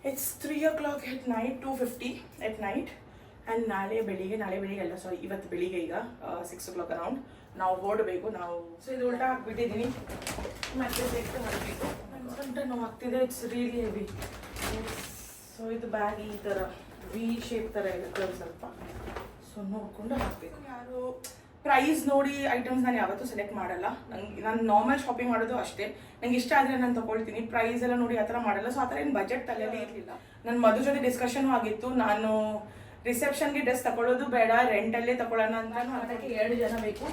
It's 3 o'clock at night, 2:50 at night. And ನಾಳೆ ಬೆಳಿಗ್ಗೆ ಅಲ್ಲ ಸಾರಿ ಇವತ್ತು ಬೆಳಿಗ್ಗೆ ಈಗ 6 o'clock ಅರೌಂಡ್ ನಾವು ಹೊರಡಬೇಕು. ನಾವು ಸೊ ಇದು ಉಲ್ಟಾ ಹಾಕ್ಬಿಟ್ಟಿದ್ದೀನಿ, ಮತ್ತೆ ಸೆಟ್ ಮಾಡಬೇಕು. ನನ್ನ ಸೊಂಟ ನೋವು ಆಗ್ತಿದೆ, ಇಟ್ಸ್ ರಿಯಲಿ ಹೆವಿ. ಸೊ ಇದು ಬ್ಯಾಗ್ ಈ ಥರ ವಿ ಶೇಪ್ ಥರ ಇರುತ್ತೆ ಸ್ವಲ್ಪ, ಸೊ ನೋಡಿಕೊಂಡು ಹಾಕಬೇಕು. ಯಾರು ಪ್ರೈಸ್ ನೋಡಿ ಐಟಮ್ಸ್ ನಾನು ಯಾವತ್ತೂ ಸೆಲೆಕ್ಟ್ ಮಾಡಲ್ಲ. ನಾನು ನಾರ್ಮಲ್ ಶಾಪಿಂಗ್ ಮಾಡೋದು ಅಷ್ಟೇ, ನಂಗೆ ಇಷ್ಟ ಆದರೆ ನಾನು ತೊಗೊಳ್ತೀನಿ. ಪ್ರೈಸ್ ಎಲ್ಲ ನೋಡಿ ಆ ಥರ ಮಾಡಲ್ಲ. ಸೊ ಆ ಥರ ಏನು ಬಜೆಟ್ ತಲೆಯಲ್ಲಿ ಇರಲಿಲ್ಲ. ನನ್ನ ಮಧು ಜೊತೆ ಡಿಸ್ಕಷನ್ ಆಗಿತ್ತು, ನಾನು ರಿಸೆಪ್ಷನ್ಗೆ ಡ್ರೆಸ್ ತಗೊಳ್ಳೋದು ಬೇಡ, ರೆಂಟಲ್ಲೇ ತಗೊಳ್ಳೋಣ ಅಂತ. ಅದಕ್ಕೆ 2 ಜನ ಬೇಕು.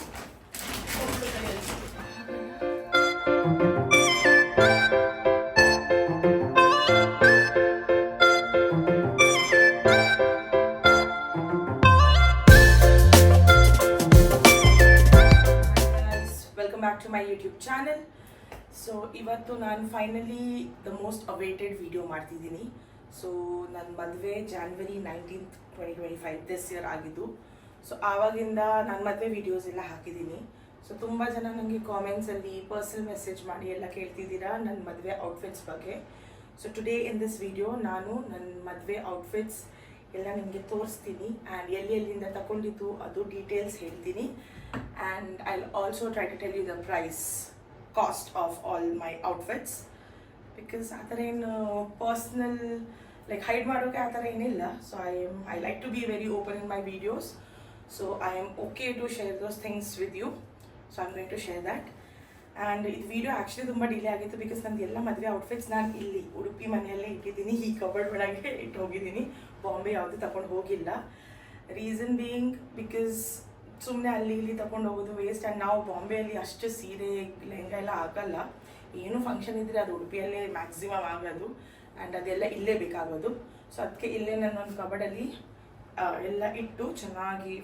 Welcome back to my YouTube channel. So ಇವತ್ತು ನಾನು finally the most awaited video ಮಾಡ್ತಿದ್ದೀನಿ. ಸೊ ನನ್ನ ಮದುವೆ January 19th, 2025 ದಿಸ್ ಇಯರ್ ಆಗಿದ್ದು. ಸೊ ಆವಾಗಿಂದ ನನ್ನ ಮದುವೆ ವೀಡಿಯೋಸ್ ಎಲ್ಲ ಹಾಕಿದ್ದೀನಿ. ಸೊ ತುಂಬ ಜನ ನನಗೆ ಕಾಮೆಂಟ್ಸಲ್ಲಿ ಪರ್ಸನಲ್ ಮೆಸೇಜ್ ಮಾಡಿ ಎಲ್ಲ ಕೇಳ್ತಿದ್ದೀರಾ ನನ್ನ ಮದುವೆ ಔಟ್ಫಿಟ್ಸ್ ಬಗ್ಗೆ. So today in this video ನಾನು ನನ್ನ ಮದುವೆ ಔಟ್ಫಿಟ್ಸ್ ಎಲ್ಲ ನಿಮಗೆ ತೋರಿಸ್ತೀನಿ ಆ್ಯಂಡ್ ಎಲ್ಲಿಂದ ತಗೊಂಡಿದ್ದು ಅದು ಡೀಟೇಲ್ಸ್ ಹೇಳ್ತೀನಿ. And I also try to tell you the price cost of all my outfits. Because ಆ ಥರ ಏನು ಪರ್ಸ್ನಲ್ ಲೈಕ್ ಹೈಡ್ ಮಾಡೋಕ್ಕೆ ಆ ಥರ ಏನಿಲ್ಲ. So I like to be very open in my videos. So I am okay to share those things with you. So I am going to share that. And ಇದು video actually ತುಂಬ delay ಆಗಿತ್ತು because ನಂದು ಎಲ್ಲ ಮದುವೆ outfits ನಾನು ಇಲ್ಲಿ ಉಡುಪಿ ಮನೆಯಲ್ಲೇ ಇಟ್ಟಿದ್ದೀನಿ. ಈ ಕಬರ್ಡ್ ಒಳಗೆ ಇಟ್ಟು ಹೋಗಿದ್ದೀನಿ, ಬಾಂಬೆ ಯಾವುದು ತಗೊಂಡು ಹೋಗಿಲ್ಲ. ರೀಸನ್ ಬೀಯಿಂಗ್ ಬಿಕಾಸ್ ಸುಮ್ಮನೆ ಅಲ್ಲಿ ಇಲ್ಲಿ ತಗೊಂಡು ಹೋಗೋದು ವೇಸ್ಟ್. ಆ್ಯಂಡ್ ನಾವು ಬಾಂಬೆಯಲ್ಲಿ ಅಷ್ಟು ಸೀರೆ ಲೆಹಂಗ ಎಲ್ಲ ಹಾಕಲ್ಲ. ಏನು ಫಂಕ್ಷನ್ ಇದ್ದರೆ ಅದು ಉಡುಪಿಯಲ್ಲೇ ಮ್ಯಾಕ್ಸಿಮಮ್ ಆಗೋದು ಆ್ಯಂಡ್ ಅದೆಲ್ಲ ಇಲ್ಲೇ ಬೇಕಾಗೋದು. ಸೊ ಅದಕ್ಕೆ ಇಲ್ಲೇ ನನ್ನೊಂದು ಕಬರ್ಡಲ್ಲಿ ಎಲ್ಲ ಇಟ್ಟು ಚೆನ್ನಾಗಿ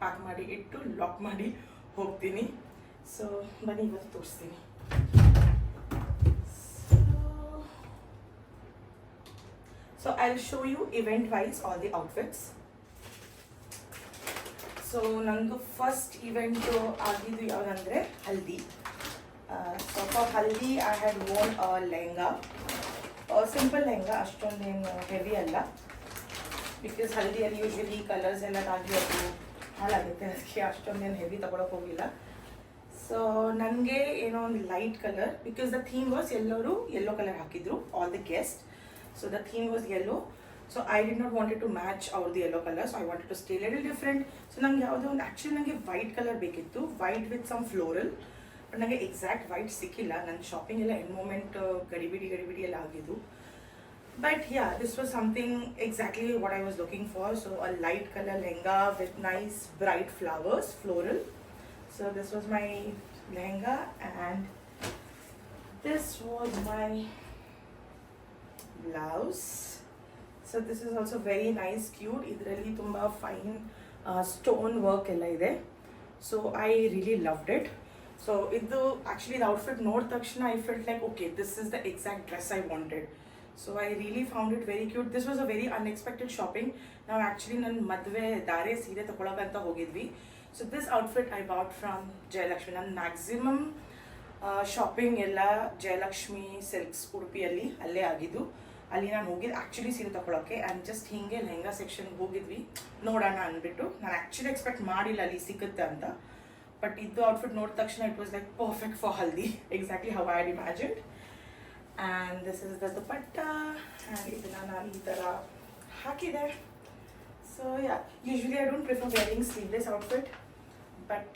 ಪ್ಯಾಕ್ ಮಾಡಿ ಇಟ್ಟು ಲಾಕ್ ಮಾಡಿ ಹೋಗ್ತೀನಿ. ಸೊ ಬನ್ನಿ ಇವತ್ತು ತೋರಿಸ್ತೀನಿ. So I will show you event wise all the outfits. So ನಂದು ಫಸ್ಟ್ ಇವೆಂಟು ಆಗಿದ್ದು ಯಾವುದಂದರೆ haldi. So for haldi I had worn a lehenga, simple lehenga, ಅಷ್ಟೊಂದೇನು ಹೆವಿ ಅಲ್ಲ. ಬಿಕಾಸ್ ಹಲ್ದಿಯಲ್ಲಿ ಯೂಶ್ವಲಿ ಕಲರ್ಸ್ ಎಲ್ಲ ತಾಗಿ ಅದು ಹಾಳಾಗುತ್ತೆ, ಅದಕ್ಕೆ ಅಷ್ಟೊಂದೇನು ಹೆವಿ ತಗೊಳಕ್ಕೆ ಹೋಗಿಲ್ಲ. ಸೊ ನನಗೆ ಏನೋ ಒಂದು light colour, because the theme was ಎಲ್ಲರೂ ಯೆಲ್ಲೋ ಕಲರ್ ಹಾಕಿದ್ರು, all the guest. So the theme was yellow. So I did not wanted to match ಅವ್ರದ್ದು yellow colour. So I wanted to stay little different. So ನಂಗೆ ಯಾವುದೋ ಒಂದು actually ನನಗೆ white colour ಬೇಕಿತ್ತು, white with some floral. But ನನಗೆ exact white ಸಿಕ್ಕಿಲ್ಲ. ನನ್ನ shopping ಎಲ್ಲ ಎನ್ ಮೂಮೆಂಟ್ ಗಡಿಬಿಡಿ ಎಲ್ಲ ಆಗಿದ್ದು. But yeah, this was something exactly what I was looking for. So a light colour lehenga with nice bright flowers, floral. So this was my lehenga and this was my blouse. So this is also very nice, cute. Idralli tumba fine stone work ella ide. So I really loved it. So idu actually the outfit nod takshana I felt like okay, this is the exact dress I wanted. So I really found it very cute. This was a very unexpected shopping. Now actually nan madve dare seere takolakanta hogidvi. So this outfit I bought from Jayalakshmi. ನಾನು maximum shopping ಎಲ್ಲ Jayalakshmi silks ಉಡುಪಿಯಲ್ಲಿ ಅಲ್ಲೇ ಆಗಿದ್ದು. ಅಲ್ಲಿ ನಾನು ಹೋಗಿದ್ದು actually ಸೀರೆ ತಗೊಳಕ್ಕೆ ಆ್ಯಂಡ್ ಜಸ್ಟ್ ಹೀಗೆ ಲೆಹಂಗಾ ಸೆಕ್ಷನ್ಗೆ ಹೋಗಿದ್ವಿ ನೋಡೋಣ ಅಂದ್ಬಿಟ್ಟು. ನಾನು ಆ್ಯಕ್ಚುಲಿ ಎಕ್ಸ್ಪೆಕ್ಟ್ ಮಾಡಿಲ್ಲ ಅಲ್ಲಿ ಸಿಗುತ್ತೆ ಅಂತ. ಬಟ್ ಇದು ಔಟ್ಫಿಟ್ ನೋಡಿದ ತಕ್ಷಣ it was like perfect for haldi, exactly how I had imagined. And this is the dupatta and ಇದನ್ನು ನಾನು ಈ ಥರ ಹಾಕಿದೆ. So yeah, usually I don't prefer wearing sleeveless outfit, but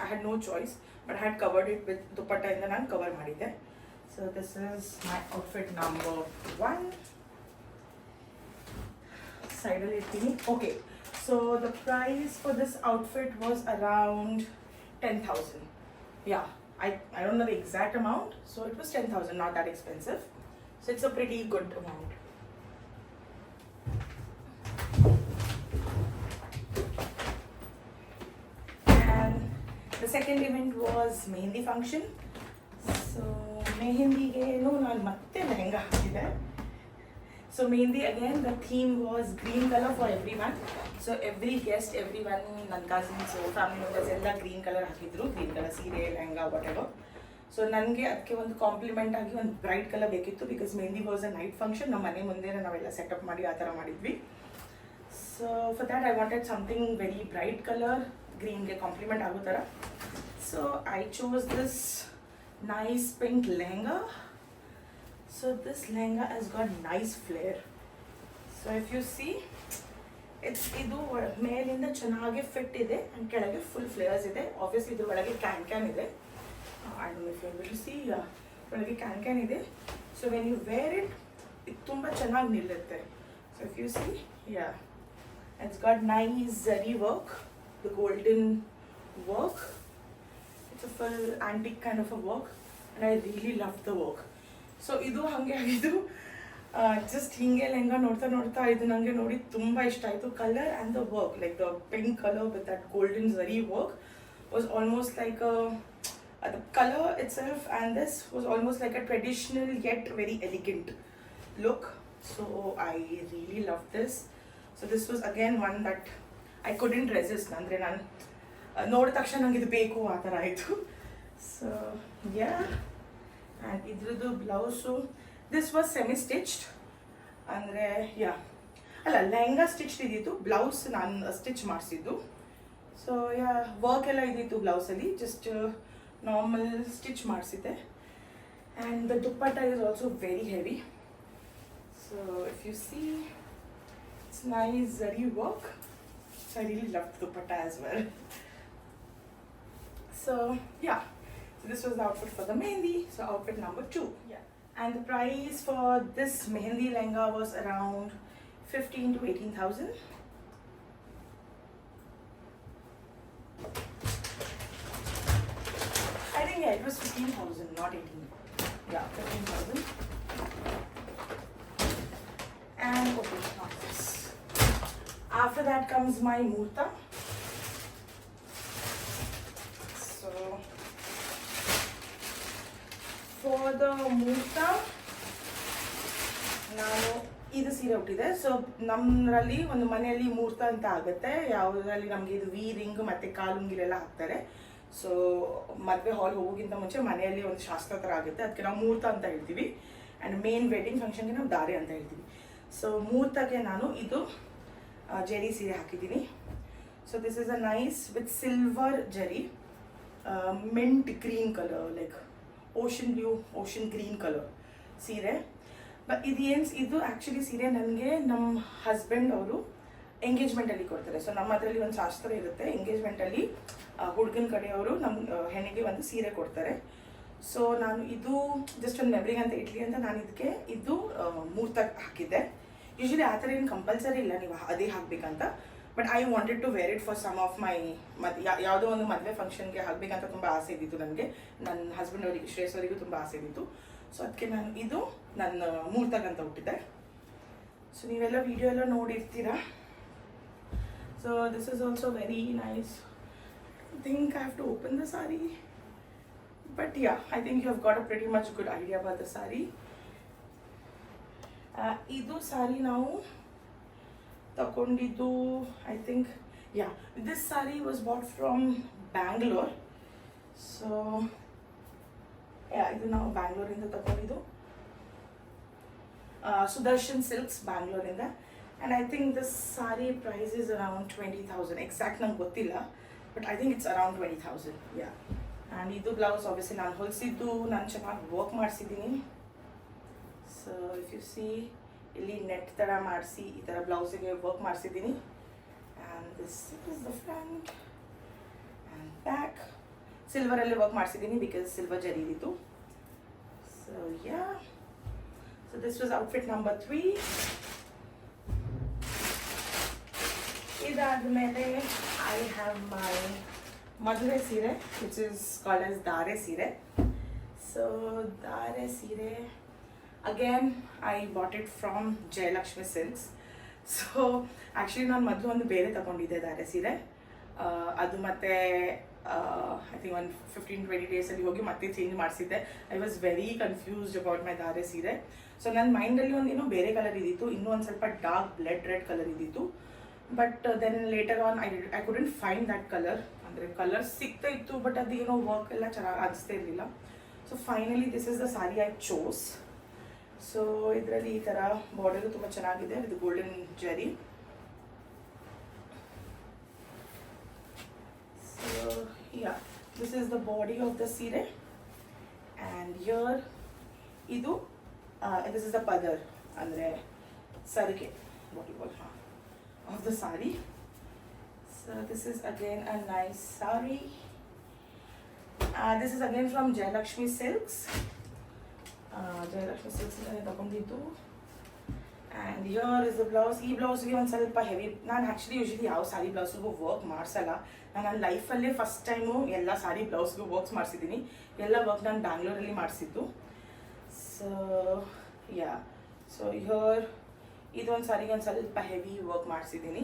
I had no choice. But I had covered it with dupatta and then I cover madide. So this is my outfit number 1. Side littini. Okay, so the price for this outfit was around 10,000. Yeah, I don't know the exact amount. So it was 10,000, not that expensive. So it's a pretty good amount. The second event was mehendi function. So mehendige no ನಾನು ಮತ್ತೆ ಲೆಹಂಗಾ ಹಾಕಿದೆ. So mehendi again the theme was green color for everyone. So every guest, everyone, ನನ್ನ cousins, family members ಎಲ್ಲ green color ಹಾಕಿದ್ರು. green color ಸೀರೆ, lehenga, whatever. So ನನಗೆ ಅದಕ್ಕೆ ಒಂದು ಕಾಂಪ್ಲಿಮೆಂಟ್ ಆಗಿ ಒಂದು ಬ್ರೈಟ್ ಕಲರ್ ಬೇಕಿತ್ತು, because mehndi was a night function. ನಮ್ಮ ಮನೆ ಮುಂದೆ ನಾವೆಲ್ಲ ಸೆಟಪ್ ಮಾಡಿ ಆ ಥರ ಮಾಡಿದ್ವಿ. So for that I wanted something very bright colour, ಗ್ರೀನ್ಗೆ ಕಾಂಪ್ಲಿಮೆಂಟ್ ಆಗೋ ಥರ. So I chose this nice pink lehenga. So this lehenga has got nice flare. So if you see, ಇದು ಮೇಲಿಂದ ಚೆನ್ನಾಗಿ ಫಿಟ್ ಇದೆ ಆ್ಯಂಡ್ ಕೆಳಗೆ ಫುಲ್ ಫ್ಲೇಯರ್ಸ್ ಇದೆ. ಆಬ್ವಿಯಸ್ಲಿ ಇದು ಒಳಗೆ ಕ್ಯಾನ್ ಇದೆ. I don't know if you will see, ಒಳಗೆ ಕ್ಯಾನ್ ಇದೆ. So when you wear it, ಇದು ತುಂಬ ಚೆನ್ನಾಗಿ ನಿಲ್ಲುತ್ತೆ. So if you see, it's got nice zari work, the golden work. It's a full antique kind of a work and I really love the work. So ಇದು ಹಾಗೆ ಆಗಿದ್ದು, just ಹೀಗೆ ಲೆಹಂಗಾ ನೋಡ್ತಾ ನೋಡ್ತಾ ಇದು ನನಗೆ ನೋಡಿ ತುಂಬ ಇಷ್ಟ ಆಯಿತು. Colour and the work, like the pink colour with that golden zari work was almost like the color itself and this was almost like a traditional yet very elegant look. So I really love this. So this was again one that I couldn't resist. Andre nan ನೋಡಿದ ತಕ್ಷಣ ನಂಗೆ ಇದು ಬೇಕು ಆ ಥರ ಆಯಿತು. So and ಇದ್ರದ್ದು blouse, this was semi stitched. ಅಂದರೆ ಅಲ್ಲ, ಲೆಹಂಗಾ ಸ್ಟಿಚ್ ಇದ್ದಿತ್ತು, ಬ್ಲೌಸ್ ನಾನು ಸ್ಟಿಚ್ ಮಾಡಿಸಿದ್ದು. ಸೊ ವರ್ಕ್ ಎಲ್ಲ ಇದ್ದಿತ್ತು ಬ್ಲೌಸಲ್ಲಿ, ಜಸ್ಟ್ ನಾರ್ಮಲ್ ಸ್ಟಿಚ್ ಮಾಡಿಸಿದ್ದೆ. And the dupatta is also very heavy. So if you see, it's nice zari work. So I really love dupatta as well. So so this was the outfit for the mehendi. So outfit number 2. And the price for this mehendi lehenga was around 15 to 18,000. I think it was 15,000, not 18. 15,000. And okay, not this. After that comes my murta. For the muhurta, ನಾನು ಇದು ಸೀರೆ ಹುಟ್ಟಿದೆ. So ನಮ್ಮರಲ್ಲಿ ಒಂದು ಮನೆಯಲ್ಲಿ ಮುಹೂರ್ತ ಅಂತ ಆಗುತ್ತೆ, ಯಾವುದರಲ್ಲಿ ನಮಗೆ ಇದು ವಿ ರಿಂಗ್ ಮತ್ತು ಕಾಲುಂಗಿಲೆಲ್ಲ ಹಾಕ್ತಾರೆ. ಸೊ ಮದುವೆ ಹಾಲ್ ಹೋಗೋಕ್ಕಿಂತ ಮುಂಚೆ ಮನೆಯಲ್ಲಿ ಒಂದು ಶಾಸ್ತ್ರ ಥರ ಆಗುತ್ತೆ, ಅದಕ್ಕೆ ನಾವು ಮುಹೂರ್ತ ಅಂತ ಹೇಳ್ತೀವಿ. ಆ್ಯಂಡ್ ಮೇನ್ ವೆಡ್ಡಿಂಗ್ ಫಂಕ್ಷನ್ಗೆ ನಾವು ದಾರೆ ಅಂತ ಹೇಳ್ತೀವಿ. ಸೊ ಮುಹೂರ್ತಕ್ಕೆ ನಾನು ಇದು ಜರಿ ಸೀರೆ ಹಾಕಿದ್ದೀನಿ. So this is a nice with silver zari, mint green colour, like ocean blue, ocean green colour ಸೀರೆ. ಬಟ್ ಇದು ಆ್ಯಕ್ಚುಲಿ ಸೀರೆ ನನಗೆ ನಮ್ಮ ಹಸ್ಬೆಂಡ್ ಅವರು ಎಂಗೇಜ್ಮೆಂಟಲ್ಲಿ ಕೊಡ್ತಾರೆ. ಸೊ ನಮ್ಮ ಅದರಲ್ಲಿ ಒಂದು ಶಾಸ್ತ್ರ ಇರುತ್ತೆ, ಎಂಗೇಜ್ಮೆಂಟಲ್ಲಿ ಹುಡುಗನ ಕಡೆಯವರು ನಮ್ಮ ಹೆಣ್ಣಿಗೆ ಒಂದು ಸೀರೆ ಕೊಡ್ತಾರೆ. ಸೊ ನಾನು ಇದು ಜಸ್ಟ್ ಒಂದು ಮೆಮ್ರಿಗೆ ಅಂತ ಇಡ್ಲಿ ಅಂತ ನಾನು ಇದಕ್ಕೆ ಇದು ಮುಹೂರ್ತ ಹಾಕಿದ್ದೆ. ಯೂಶ್ವಲಿ ಆ ಥರ ಏನು ಕಂಪಲ್ಸರಿ ಇಲ್ಲ ನೀವು ಅದೇ ಹಾಕಬೇಕಂತ, but I wanted to wear it for some of my ಯಾವುದೋ ಒಂದು ಮದುವೆ ಫಂಕ್ಷನ್ಗೆ ಹಾಕಬೇಕಂತ ತುಂಬ ಆಸೆ ಇದ್ದಿತ್ತು ನನಗೆ, ನನ್ನ ಹಸ್ಬೆಂಡ್ ಅವರಿಗೆ, ಶ್ರೇಯಸ್ ಅವರಿಗೂ ತುಂಬ ಆಸೆ ಇದ್ದಿತ್ತು. ಸೊ ಅದಕ್ಕೆ ನಾನು ಇದು ನನ್ನ ಮುಹೂರ್ತಕ್ಕಂತ ಹುಟ್ಟಿದ್ದೆ. ಸೊ ನೀವೆಲ್ಲ ವಿಡಿಯೋ ಎಲ್ಲ ನೋಡಿರ್ತೀರಾ. So this is also very nice. I think I have to open the sari, but I think you have got a pretty much good idea about the sari. ಇದು ಸಾರಿ ನಾವು ತಗೊಂಡಿದ್ದು, I think this sari was bought from Bangalore. So ಇದು ನಾವು ಬ್ಯಾಂಗ್ಳೂರಿಂದ ತಗೊಂಡಿದ್ದು, Sudarshan Silks ಬ್ಯಾಂಗ್ಳೂರಿಂದ. And I think this sari price is around 20,000. Exact ನಂಗೆ ಗೊತ್ತಿಲ್ಲ, but I think it's around 20,000. And ಇದು ಬ್ಲೌಸ್ ಆಬ್ವಿಯಸ್ಲಿ ನಾನು ಹೊಲಿಸಿದ್ದು, ನಾನು ಚೆನ್ನಾಗಿ ವರ್ಕ್ ಮಾಡಿಸಿದ್ದೀನಿ. ಸೊ ಇಫ್ ಯು ಸಿ, ಇಲ್ಲಿ ನೆಟ್ ಥರ ಮಾಡಿಸಿ ಈ ಥರ ಬ್ಲೌಸಿಗೆ ವರ್ಕ್ ಮಾಡಿಸಿದ್ದೀನಿ. And this is the front and back. ಸಿಲ್ವರಲ್ಲಿ ವರ್ಕ್ ಮಾಡಿಸಿದ್ದೀನಿ ಬಿಕಾಸ್ ಸಿಲ್ವರ್ ಜರಿ ಇದ್ದಿತ್ತು. So so this was outfit number 3. ಇದಾದಮೇಲೆ ಐ ಹ್ಯಾವ್ ಮೈ ಮದುವೆ ಸೀರೆ, ವಿಚ್ ಇಸ್ ಕಾಲ್ಡ್ ಆಸ್ ದಾರೆ ಸೀರೆ. ಸೊ ದಾರೆ ಸೀರೆ again I bought it from Jayalakshmi silks. So actually ನಾನು ಮೊದಲು ಒಂದು ಬೇರೆ ತಗೊಂಡಿದ್ದೆ ದಾರೆ ಸೀರೆ, ಅದು ಮತ್ತೆ ಐ ಥಿಂಕ್ ಒಂದು 15-20 ಡೇಸಲ್ಲಿ ಹೋಗಿ ಮತ್ತೆ ಚೇಂಜ್ ಮಾಡಿಸಿದ್ದೆ. I was very confused about my ದಾರೆ ಸೀರೆ. ಸೊ ನನ್ನ ಮೈಂಡಲ್ಲಿ ಒಂದು ಏನೋ ಬೇರೆ ಕಲರ್ ಇದ್ದಿತ್ತು, ಇನ್ನೂ ಒಂದು ಸ್ವಲ್ಪ ಡಾರ್ಕ್ ಬ್ಲಡ್ ರೆಡ್ ಕಲರ್ ಇದ್ದಿತ್ತು. But then later on I couldn't find that colour. ಅಂದರೆ ಕಲರ್ ಸಿಗ್ತಾ ಇತ್ತು, ಬಟ್ ಅದು ಏನೋ ವರ್ಕ್ ಎಲ್ಲ ಚೆನ್ನಾಗಿ ಅನಿಸ್ತಾ ಇರಲಿಲ್ಲ. So finally this is the sorry I chose. So ಇದರಲ್ಲಿ ಈ ಥರ ಬಾರ್ಡರು ತುಂಬ ಚೆನ್ನಾಗಿದೆ ವಿತ್ ಗೋಲ್ಡನ್ ಜರಿ. So yeah, this is the body of the ಸೀರೆ ಆ್ಯಂಡ್ ಹಿಯರ್ ಇದು ದಿಸ್ ಇಸ್ ದ ಪದರ್ ಅಂದರೆ sarige, what you call, of the sari. So this is again a nice sari. This is again from Jayalakshmi Silks. Jayalakshmi Silks is ತಗೊಂಡಿದ್ದು. And here is the blouse. ಈ ಬ್ಲೌಸ್ಗೆ ಒಂದು ಸ್ವಲ್ಪ heavy. ನಾನು actually usually ಯಾವ ಸಾರಿ ಬ್ಲೌಸ್ಗೂ work ಮಾಡಿಸಲ್ಲ. ನಾನು ನನ್ನ ಲೈಫಲ್ಲೇ first time ಎಲ್ಲ ಸಾರಿ ಬ್ಲೌಸ್ಗೂ works ಮಾಡಿಸಿದ್ದೀನಿ. ಎಲ್ಲ ವರ್ಕ್ ನಾನು ಬ್ಯಾಂಗ್ಳೂರಲ್ಲಿ ಮಾಡಿಸಿದ್ದು. ಸೊ ಯಾ, ಸೊ ಹಿಯರ್ ಇದೊಂದು ಸಾರಿಗೆ ಒಂದು ಸ್ವಲ್ಪ ಹೆವಿ ವರ್ಕ್ ಮಾಡಿಸಿದ್ದೀನಿ,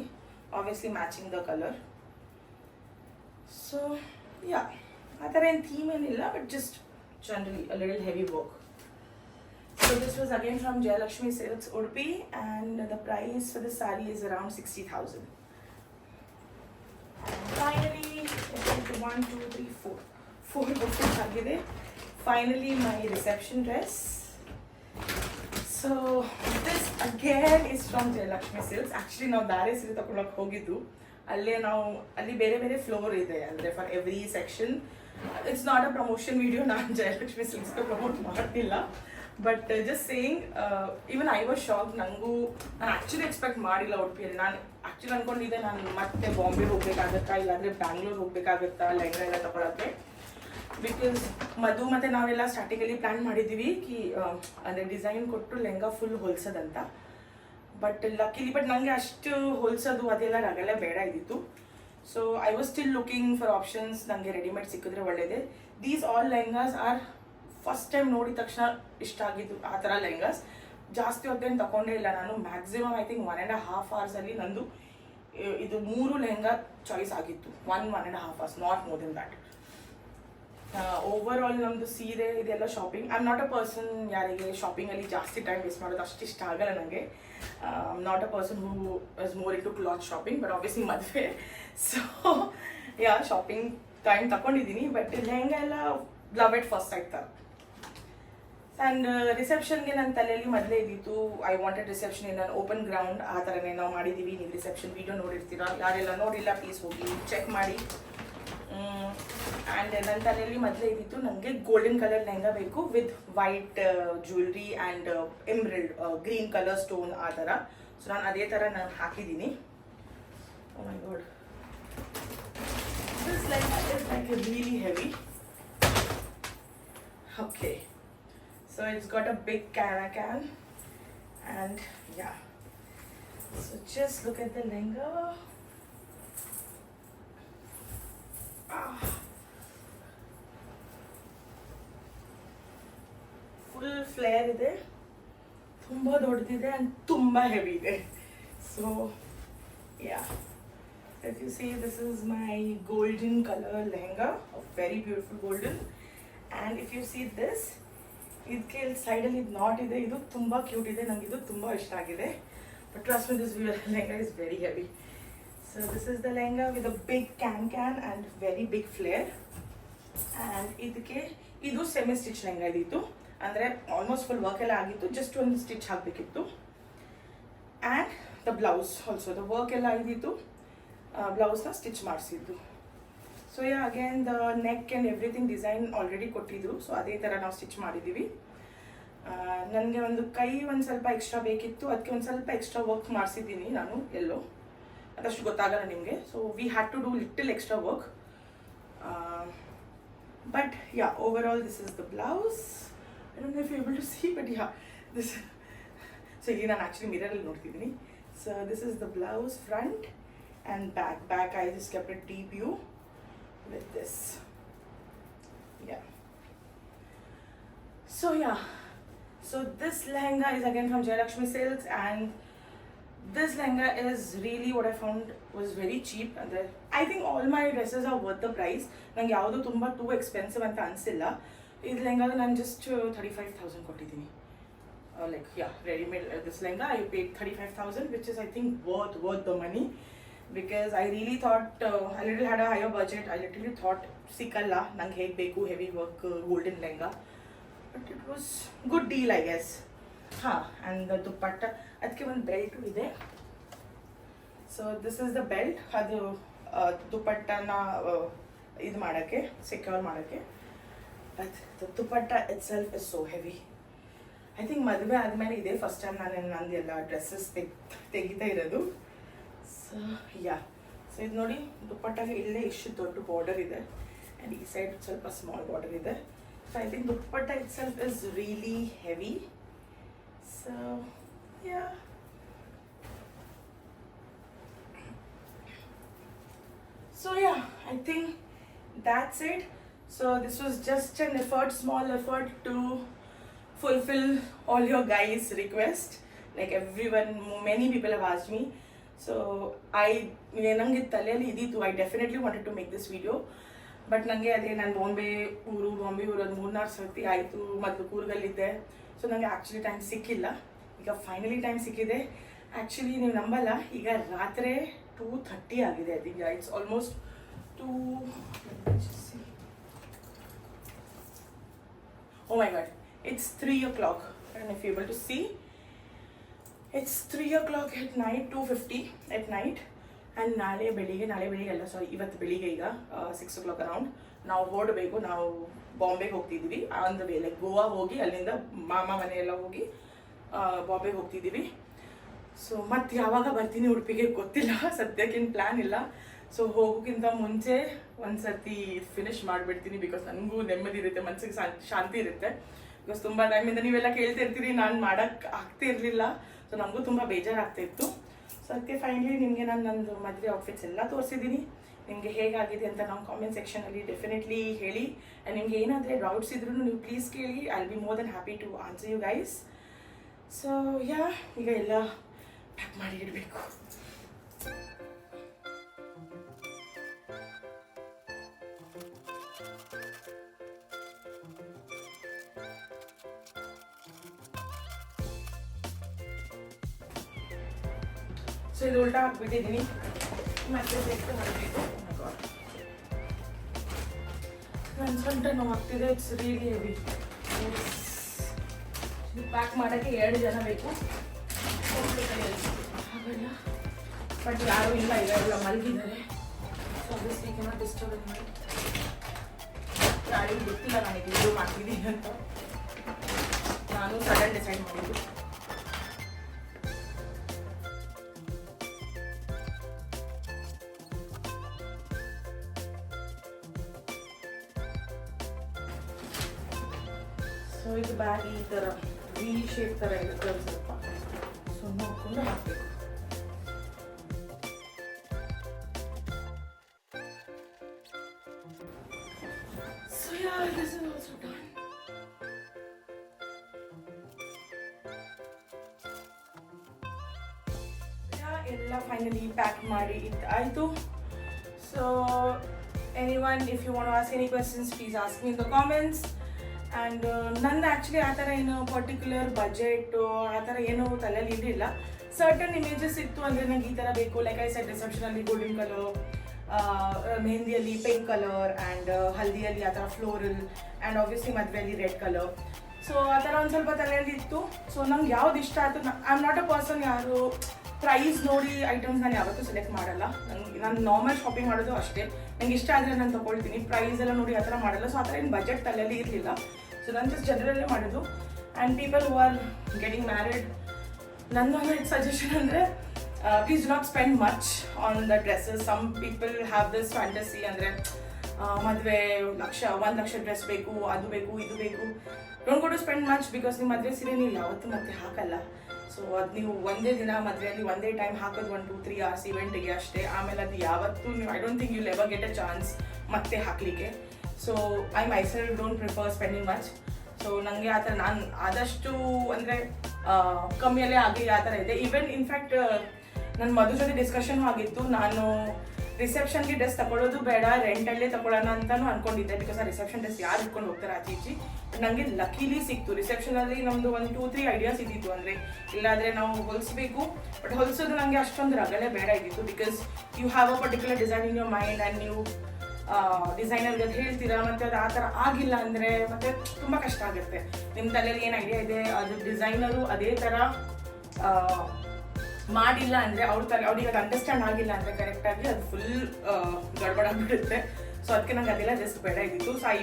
obviously matching the colour. So yeah, ಆ ಥರ ಏನು ಥೀಮ್ ಏನಿಲ್ಲ, but just generally a little heavy work. So this was again from Jayalakshmi Silks Udupi and the price for the sari is around 60,000. Finally 1 2 3 4 books ಆಗಿದೆ. Finally my reception dress. So this again is from Jayalakshmi Silks. Actually ನಾವು ಬೇರೆ ಸೀರೆ ತಗೊಳಕ್ಕೆ ಹೋಗಿದ್ದು, ಅಲ್ಲಿ ಬೇರೆ ಬೇರೆ floor ಇದೆ, ಅಂದರೆ for every section. It's not a promotion video, ನಾನು ಜಯಲಕ್ಷ್ಮಿ ಸಿಲ್ಕ್ಸ್ಗೆ ಪ್ರಮೋಟ್ ಮಾಡ್ತಿಲ್ಲ, but just saying even I was shock. ನಾನು ಆ್ಯಕ್ಚುಲಿ ಎಕ್ಸ್ಪೆಕ್ಟ್ ಮಾಡಿಲ್ಲ ಉಡುಪಿಯಲ್ಲಿ. ನಾನು ಆ್ಯಕ್ಚುಲಿ ಅಂದ್ಕೊಂಡಿದ್ದೆ ನಾನು ಮತ್ತೆ ಬಾಂಬೆ ಹೋಗ್ಬೇಕಾಗತ್ತಾ ಇಲ್ಲಾಂದರೆ ಬ್ಯಾಂಗ್ಳೂರ್ ಹೋಗ್ಬೇಕಾಗತ್ತಾ ಲೆಹಂಗಾ ಎಲ್ಲ ತಗೊಳಕ್ಕೆ. ಬಿಕಾಸ್ ಮಧು ಮತ್ತು ನಾವೆಲ್ಲ ಸ್ಟಾರ್ಟಿಂಗಲ್ಲಿ ಪ್ಲ್ಯಾನ್ ಮಾಡಿದ್ದೀವಿ ಅಂದರೆ ಡಿಸೈನ್ ಕೊಟ್ಟು ಲೆಹಂಗಾ ಫುಲ್ ಹೊಲ್ಸೋದಂತ. ಬಟ್ ಲಕ್ಕಿಲಿ ನನಗೆ ಅಷ್ಟು ಹೊಲ್ಸೋದು ಅದೆಲ್ಲ ರಗಳೆ ಬೇಡ ಇದ್ದಿತ್ತು. So I was still looking for options. ನನಗೆ ರೆಡಿಮೇಡ್ ಸಿಕ್ಕಿದ್ರೆ ಒಳ್ಳೆಯದೇ. These all lehengas are first time ನೋಡಿದ ತಕ್ಷಣ ಇಷ್ಟ ಆಗಿದ್ದು ಆ ಥರ ಲೆಹಂಗಾಸ್. ಜಾಸ್ತಿ ಹೊತ್ತೇನು ತಗೊಂಡೇ ಇಲ್ಲ ನಾನು. ಮ್ಯಾಕ್ಸಿಮಮ್ ಐ ಥಿಂಕ್ 1.5 hours ನಂದು ಇದು 3 ಲೆಹಂಗಾ ಚಾಯ್ಸ್ ಆಗಿತ್ತು. 1.5 hours, not more than that. Over all ನಮ್ಮದು ಸೀರೆ ಇದೆಲ್ಲ shopping. I am not a person ಯಾರಿಗೆ ಶಾಪಿಂಗಲ್ಲಿ ಜಾಸ್ತಿ ಟೈಮ್ ವೇಸ್ಟ್ ಮಾಡೋದು ಅಷ್ಟು ಇಷ್ಟ ಆಗಲ್ಲ ನನಗೆ. I am not a person who is more into cloth shopping, but obviously ಮದುವೆ. ಸೊ ಯಾ, ಶಾಪಿಂಗ್ ಟೈಮ್ ತಗೊಂಡಿದ್ದೀನಿ, ಬಟ್ ಲೆಹಂಗಾ ಎಲ್ಲ ಲವ್ ಇಟ್ ಫಸ್ಟ್ ಸೈಟ್ ಥರ. ಆ್ಯಂಡ್ ರಿಸೆಪ್ಷನ್ಗೆ ನನ್ನ ತಲೆಯಲ್ಲಿ ಮೊದಲೇ ಇದ್ದಿತ್ತು, I wanted reception in an open ground. ಆ ಥರನೇ ನಾವು ಮಾಡಿದ್ದೀವಿ. ನೀವು ರಿಸೆಪ್ಷನ್ ವೀಡಿಯೋ ನೋಡಿರ್ತೀರಾ, ಯಾರೆಲ್ಲ ನೋಡಿಲ್ಲ ಪ್ಲೀಸ್ ಹೋಗಿ ಚೆಕ್ ಮಾಡಿ. ಆ್ಯಂಡ್ ನನ್ನ ತಲೆಯಲ್ಲಿ ಮೊದಲೇ ಇದ್ದಿತ್ತು ನನಗೆ ಗೋಲ್ಡನ್ ಕಲರ್ ಲೆಹಂಗಾ ಬೇಕು with white jewellery and emerald green colour stone ಆ ಥರ. ಸೊ ನಾನು ಅದೇ ಥರ ನಾನು ಹಾಕಿದ್ದೀನಿ. Oh my god, this lehenga is like really heavy. Okay, so it's got a big can and yeah, so just look at the lehenga. Full flare ಇದೆ, ತುಂಬಾ ದೊಡ್ಡದಿದೆ and ತುಂಬಾ ಹೆವಿ ಇದೆ. So yeah, as you see, this is my golden color lehenga, a very beautiful golden. And if you see this, ಇದಕ್ಕೆ ಸೈಡಲ್ಲಿ ಇದು not ಇದೆ, ಇದು ತುಂಬ ಕ್ಯೂಟ್ ಇದೆ. ನನಗೆ ಇದು ತುಂಬ ಇಷ್ಟ ಆಗಿದೆ. But trust me, this lehenga is very heavy. So this is the lehenga with a big can and very big flare. And ಇದಕ್ಕೆ ಇದು ಸೆಮಿ ಸ್ಟಿಚ್ ಲೆಹಂಗಾ ಇದ್ದಿತ್ತು, ಅಂದರೆ ಆಲ್ಮೋಸ್ಟ್ ಫುಲ್ ವರ್ಕ್ ಎಲ್ಲ ಆಗಿತ್ತು, ಜಸ್ಟ್ ಒಂದು ಸ್ಟಿಚ್ ಹಾಕಬೇಕಿತ್ತು. And the blouse also the work ಎಲ್ಲ ಇದ್ದಿತ್ತು, ಬ್ಲೌಸ್ನ ಸ್ಟಿಚ್ ಮಾಡಿಸಿದ್ದು. So yeah, again the neck and everything design already ಕೊಟ್ಟಿದ್ರು. ಸೊ ಅದೇ ಥರ ನಾವು ಸ್ಟಿಚ್ ಮಾಡಿದ್ದೀವಿ. ನನಗೆ ಒಂದು ಕೈ ಒಂದು ಸ್ವಲ್ಪ ಎಕ್ಸ್ಟ್ರಾ ಬೇಕಿತ್ತು, ಅದಕ್ಕೆ ಒಂದು ಸ್ವಲ್ಪ ಎಕ್ಸ್ಟ್ರಾ ವರ್ಕ್ ಮಾಡಿಸಿದ್ದೀನಿ ನಾನು. ಎಲ್ಲೋ ಅದಷ್ಟು ಗೊತ್ತಾಗಲ್ಲ ನಿಮಗೆ. So we had to do little extra work. But yeah, overall this is the blouse. I don't know if you able to see, but yeah, this. So ಇಲ್ಲಿ ನಾನು ಆ್ಯಕ್ಚುಲಿ ಮಿರರಲ್ಲಿ ನೋಡ್ತಿದ್ದೀನಿ. So this is the blouse front and back I just kept it deep you with this. Yeah, so this lehenga is again from Jayalakshmi Silks, and this lehenga is really what I found was very cheap. And I think all my dresses are worth the price. nange yavadu tumba too expensive anta ansilla. This lehenga ನಾನು just 35,000 ಕೊಟ್ಟಿದ್ದೀನಿ. Like yeah, ready made this lehenga I paid 35,000, which is I think worth the money. Because I really thought I little had a higher budget. I literally thought ಸಿಕ್ಕಲ್ಲ ನಂಗೆ ಹೇಗೆ ಬೇಕು heavy work golden lehenga. But it was good deal I guess. ಹಾಂ, and ದುಪ್ಪಟ್ಟ ಅದಕ್ಕೆ ಒಂದು belt ಇದೆ. So this is the belt. ಅದು ದುಪ್ಪಟ್ಟನ ಇದು ಮಾಡೋಕ್ಕೆ, ಸೆಕ್ಯೂರ್ ಮಾಡೋಕ್ಕೆ. But the dupatta it self is so heavy. I think ಮದುವೆ ಆದಮೇಲೆ ಇದೆ ಫಸ್ಟ್ ಟೈಮ್ ನಾನು ನಂದೆಲ್ಲ ಡ್ರೆಸ್ಸಸ್ ತೆಗಿತಾ ಇರೋದು. ಸೊ ಯಾ, ಸೊ ಇದು ನೋಡಿ, ದುಪ್ಪಟ್ಟಾಗೆ ಇಲ್ಲೇ ಇಷ್ಟು ದೊಡ್ಡ ಬಾರ್ಡರ್ ಇದೆ ಆ್ಯಂಡ್ ಈ ಸೈಡ್ ಸ್ವಲ್ಪ ಸ್ಮಾಲ್ ಬಾರ್ಡರ್ ಇದೆ. So I think dupatta it self is really heavy. So yeah, so yeah, I think that's it. So this was just an effort, small effort to fulfill all your guys' request. Like everyone, many people have asked me. So nange taleyalli iditu, I definitely wanted to make this video. But nange ade nan Bombay ಊರು ಅದು 3-4 ಸರ್ತಿ ಆಯಿತು. ಮೊದಲು ಕೂರ್ಗಲ್ಲಿದ್ದೆ. So ನನಗೆ actually time ಸಿಕ್ಕಿಲ್ಲ. ಈಗ finally time ಸಿಕ್ಕಿದೆ. Actually ನೀವು ನಂಬಲ್ಲ, ಈಗ ರಾತ್ರಿ 2:30 ಆಗಿದೆ. I think it's almost 2. Oh my god, it's 3 o'clock, and if you're able to see, it's 3 o'clock at night, 2:50 at night. And ನಾಳೆ ಬೆಳಿಗ್ಗೆ ಅಲ್ಲ, ಸಾರಿ, ಇವತ್ತು ಬೆಳಿಗ್ಗೆ ಈಗ 6 o'clock ಅರೌಂಡ್ ನಾವು ಹೊರಡಬೇಕು. ನಾವು ಬಾಂಬೆಗೆ ಹೋಗ್ತಿದ್ದೀವಿ. On the way, like Goa ಹೋಗಿ ಅಲ್ಲಿಂದ ಮಾಮ ಮನೆ ಎಲ್ಲ ಹೋಗಿ ಬಾಂಬೆಗೆ ಹೋಗ್ತಿದ್ದೀವಿ. ಸೊ ಮತ್ತೆ ಯಾವಾಗ ಬರ್ತೀನಿ ಉಡುಪಿಗೆ ಗೊತ್ತಿಲ್ಲ, ಸದ್ಯಕ್ಕೇನು ಪ್ಲ್ಯಾನ್ ಇಲ್ಲ. ಸೊ ಹೋಗೋಕ್ಕಿಂತ ಮುಂಚೆ ಒಂದು ಸರ್ತಿ ಫಿನಿಶ್ ಮಾಡಿಬಿಡ್ತೀನಿ. ಬಿಕಾಸ್ ನನಗೂ ನೆಮ್ಮದಿ ಇರುತ್ತೆ, ಮನಸ್ಸಿಗೆ ಶಾಂತಿ ಇರುತ್ತೆ. ಬಿಕಾಸ್ ತುಂಬ ಟೈಮಿಂದ ನೀವೆಲ್ಲ ಕೇಳ್ತಿರ್ತೀರಿ, ನಾನು ಮಾಡೋಕ್ಕೆ ಆಗ್ತಿರಲಿಲ್ಲ. ಸೊ ನನಗೂ ತುಂಬ ಬೇಜಾರಾಗ್ತಾಯಿತ್ತು. ಸೊ ಅದಕ್ಕೆ ಫೈನಲಿ ನಿಮಗೆ ನಾನು ನಂದು ಮದುವೆ ಔಟ್ಫಿಟ್ಸ್ ಎಲ್ಲ ತೋರಿಸಿದ್ದೀನಿ. ನಿಮಗೆ ಹೇಗಾಗಿದೆ ಅಂತ ನಾವು ಕಾಮೆಂಟ್ ಸೆಕ್ಷನಲ್ಲಿ ಡೆಫಿನೆಟ್ಲಿ ಹೇಳಿ. ಆ್ಯಂಡ್ ನಿಮಗೆ ಏನಾದರೆ ಡೌಟ್ಸ್ ಇದ್ರೂ ನೀವು ಪ್ಲೀಸ್ ಕೇಳಿ. I will be more than happy to answer you guys. So yeah, ಈಗ ಎಲ್ಲ ಪ್ಯಾಕ್ ಮಾಡಿ ಇಡಬೇಕು. ಸೊ ಇದು ಉಲ್ಟಾ ಹಾಕ್ಬಿಟ್ಟಿದ್ದೀನಿ, ಮತ್ತೆ ಸೆಟ್ ಮಾಡಬೇಕು. ನನ್ನ ಸೊಂಟ ನೋವು ಆಗ್ತಿದೆ. It's really heavy. ಇದು ಪ್ಯಾಕ್ ಮಾಡೋಕ್ಕೆ 2 ಜನ ಬೇಕು. ಹಾಗಲ್ಲ, ಬಟ್ ಯಾರೂ ಇಲ್ಲ, ಈಗ ಎಲ್ಲ ಮಲಗಿದ್ದಾರೆ. ಸೊ ಆಬ್ವಿಯಸ್ಲಿ ಕೆನಾಟ್ ಡಿಸ್ಟರ್ಬ್ ಮಾಡಿ. ಯಾರಿಗೂ ಗೊತ್ತಿಲ್ಲ ನನಗೆ ವಿಡಿಯೋ ಮಾಡ್ತಿದ್ದೀನಿ ಅಂತ. ನಾನು ಸಡನ್ ಡಿಸೈಡ್ ಮಾಡಿದ್ದು. ಸೊ ಇದು ಬ್ಯಾಗ್ ಈ ಥರ ವಿ ಶೇಪ್ ಥರ ಇರುತ್ತೆ ಸ್ವಲ್ಪ. ಸೊ ನೋಡ್ಕೊಂಡು ಹಾಕಬೇಕು. So yeah, this is also done. ಎಲ್ಲ ಫೈನಲಿ ಪ್ಯಾಕ್ ಮಾಡಿ ಆಯಿತು. So anyone, if you want to ask any questions, please ask me in the comments. And ನಂದು ಆ್ಯಕ್ಚುಲಿ ಆ ಥರ ಏನು ಪರ್ಟಿಕ್ಯುಲರ್ ಬಜೆಟು ಆ ಥರ ಏನೂ ತಲೆಯಲ್ಲಿ ಇರಲಿಲ್ಲ. ಸರ್ಟನ್ ಇಮೇಜಸ್ ಇತ್ತು. ಅಂದರೆ ನಂಗೆ ಈ ಥರ ಬೇಕು, ಲೈಕ್ ಐ ಸೆಡ್ ರಿಸೆಪ್ಷನಲ್ಲಿ ಗೋಲ್ಡನ್ ಕಲರ್, ಮೆಹಂದಿಯಲ್ಲಿ ಪಿಂಕ್ ಕಲರ್, ಆ್ಯಂಡ್ ಹಲ್ದಿಯಲ್ಲಿ ಆ ಥರ ಫ್ಲೋರಲ್, ಆ್ಯಂಡ್ ಆಬ್ವಿಯಸ್ಲಿ ಮದುವೆಯಲ್ಲಿ ರೆಡ್ ಕಲರ್. ಸೊ ಆ ಥರ ಒಂದು ಸ್ವಲ್ಪ ತಲೆಯಲ್ಲಿ ಇತ್ತು. ಸೊ ನಂಗೆ ಯಾವ್ದು ಇಷ್ಟ ಆಯಿತು, I am not a person ಯಾರು ಪ್ರೈಸ್ ನೋಡಿ ಐಟಮ್ಸ್ ನಾನು ಯಾವತ್ತೂ ಸೆಲೆಕ್ಟ್ ಮಾಡಲ್ಲ. ನಾನು ನಾರ್ಮಲ್ ಶಾಪಿಂಗ್ ಮಾಡೋದು ಅಷ್ಟೇ. ನಂಗೆ ಇಷ್ಟ ಆದರೆ ನಾನು ತೊಗೊಳ್ತೀನಿ. ಪ್ರೈಸ್ ಎಲ್ಲ ನೋಡಿ ಆ ಥರ ಮಾಡಲ್ಲ. ಸೊ ಆ ಥರ ಏನು ಬಜೆಟ್ ತಲೆಯಲ್ಲಿ ಇರಲಿಲ್ಲ. ಸೊ ನಾನು ಜಸ್ಟ್ ಜನರಲ್ಲೇ ಮಾಡೋದು. And people who are getting married, ನನ್ನ ಸಜೆಷನ್ ಅಂದರೆ please do not spend much on the dresses. Some people have this fantasy, ಅಂದರೆ ಮದುವೆ 1 ಲಕ್ಷ ಡ್ರೆಸ್ ಬೇಕು, ಅದು ಬೇಕು, ಇದು ಬೇಕು. Don't go to spend much, because ನೀವು ಮದುವೆ ಸೀರೆ ನೀವು ಯಾವತ್ತೂ ಮತ್ತೆ ಹಾಕಲ್ಲ. ಸೊ ಅದು ನೀವು ಒಂದೇ ದಿನ ಮದುವೆಯಲ್ಲಿ ಒಂದೇ ಟೈಮ್ ಹಾಕೋದು 1-2-3 hours ಇವೆಂಟಿಗೆ ಅಷ್ಟೇ. ಆಮೇಲೆ ಅದು ಯಾವತ್ತೂ ನೀವು, I don't think you ever get a chance ಮತ್ತೆ ಹಾಕಲಿಕ್ಕೆ. So I myself don't prefer spending much. So ನನಗೆ ಆ ಥರ ನಾನು ಆದಷ್ಟು ಅಂದರೆ ಕಮ್ಮಿಯಲ್ಲೇ ಆಗಲಿ ಆ ಥರ ಇದೆ. ಈವನ್ ಇನ್ಫ್ಯಾಕ್ಟ್ ನನ್ನ ಮದುವೆ ಜೊತೆ ಡಿಸ್ಕಷನ್ ಆಗಿತ್ತು. ನಾನು ರಿಸೆಪ್ಷನ್ಗೆ ಡ್ರೆಸ್ ತಗೊಳ್ಳೋದು ಬೇಡ, ರೆಂಟಲ್ಲೇ ತಗೊಳ್ಳೋಣ ಅಂತಲೂ ಅಂದ್ಕೊಂಡಿದ್ದೆ. ಬಿಕಾಸ್ ಆ ರಿಸೆಪ್ಷನ್ ಡ್ರೆಸ್ ಯಾರು ಇಟ್ಕೊಂಡು ಹೋಗ್ತಾರೆ ಆಚೆ ಈಚೆ. ನನಗೆ ಲಕಿಲಿ ಸಿಕ್ತು. ರಿಸೆಪ್ಷನಲ್ಲಿ ನಮ್ಮದು 1-2-3 ಐಡಿಯಾಸ್ ಇದ್ದಿತ್ತು. ಅಂದರೆ ಇಲ್ಲಾದರೆ ನಾವು ಹೊಲಿಸ್ಬೇಕು, ಬಟ್ ಹೊಲಿಸೋದು ನನಗೆ ಅಷ್ಟೊಂದು ರಗಳೆ ಬೇಡ ಇದ್ದಿತ್ತು. Because you have a particular design in your mind and ನೀವು ಡಿಸೈನರ್ಗೆ ಅದು ಹೇಳ್ತೀರಾ, ಮತ್ತು ಅದು ಆ ಥರ ಆಗಿಲ್ಲ ಅಂದರೆ ಮತ್ತೆ ತುಂಬ ಕಷ್ಟ ಆಗುತ್ತೆ. ನಿಮ್ಮ ತಲೆಯಲ್ಲಿ ಏನು ಐಡಿಯಾ ಇದೆ ಅದು ಡಿಸೈನರು ಅದೇ ಥರ ಮಾಡಿಲ್ಲ ಅಂದರೆ ಅವ್ರಿಗೆ ಅದು ಅಂಡರ್ಸ್ಟ್ಯಾಂಡ್ ಆಗಿಲ್ಲ ಅಂದರೆ ಕರೆಕ್ಟಾಗಿ ಅದು ಫುಲ್ ಗಡ್ಬಡಾಗ್ಬಿಡುತ್ತೆ. ಸೊ ಅದಕ್ಕೆ ನಂಗೆ ಅದೆಲ್ಲ ರಿಸ್ಕ್ ಬೇಡ ಇದ್ದಿತ್ತು. So I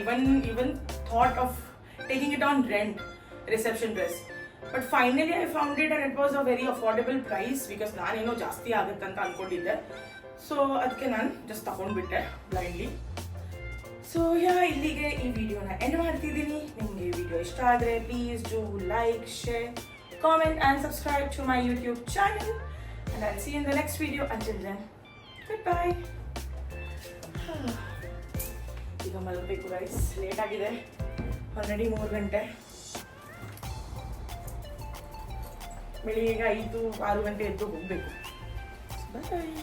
even thought of taking it on rent reception dress. But finally I found it and it was a very affordable price, because ನಾನೇನೋ ಜಾಸ್ತಿ ಆಗುತ್ತೆ ಅಂತ ಅಂದ್ಕೊಂಡಿದ್ದೆ. ಸೊ ಅದಕ್ಕೆ ನಾನು ಜಸ್ಟ್ ತಗೊಂಡ್ಬಿಟ್ಟೆ ಬ್ಲೈಂಡ್ಲಿ. ಸೊ ಇಲ್ಲಿಗೆ ಈ ವಿಡಿಯೋನ ಎಂಡ್ ಮಾಡ್ತಿದ್ದೀನಿ. ನಿಮಗೆ ಈ ವಿಡಿಯೋ ಇಷ್ಟ ಆದರೆ please do like, share, comment and subscribe to my YouTube channel, and I'll see you in the next video. Until then, goodbye. ಈಗ ಮಲಗಬೇಕು ಗೈಸ್, ಲೇಟ್ ಆಗಿದೆ ಆಲ್ರೆಡಿ 3 ಗಂಟೆ. ಬೆಳಿಗ್ಗೆ 5-6 ಗಂಟೆ ಎದ್ದು ಹೋಗಬೇಕು. ಬಾಯ್.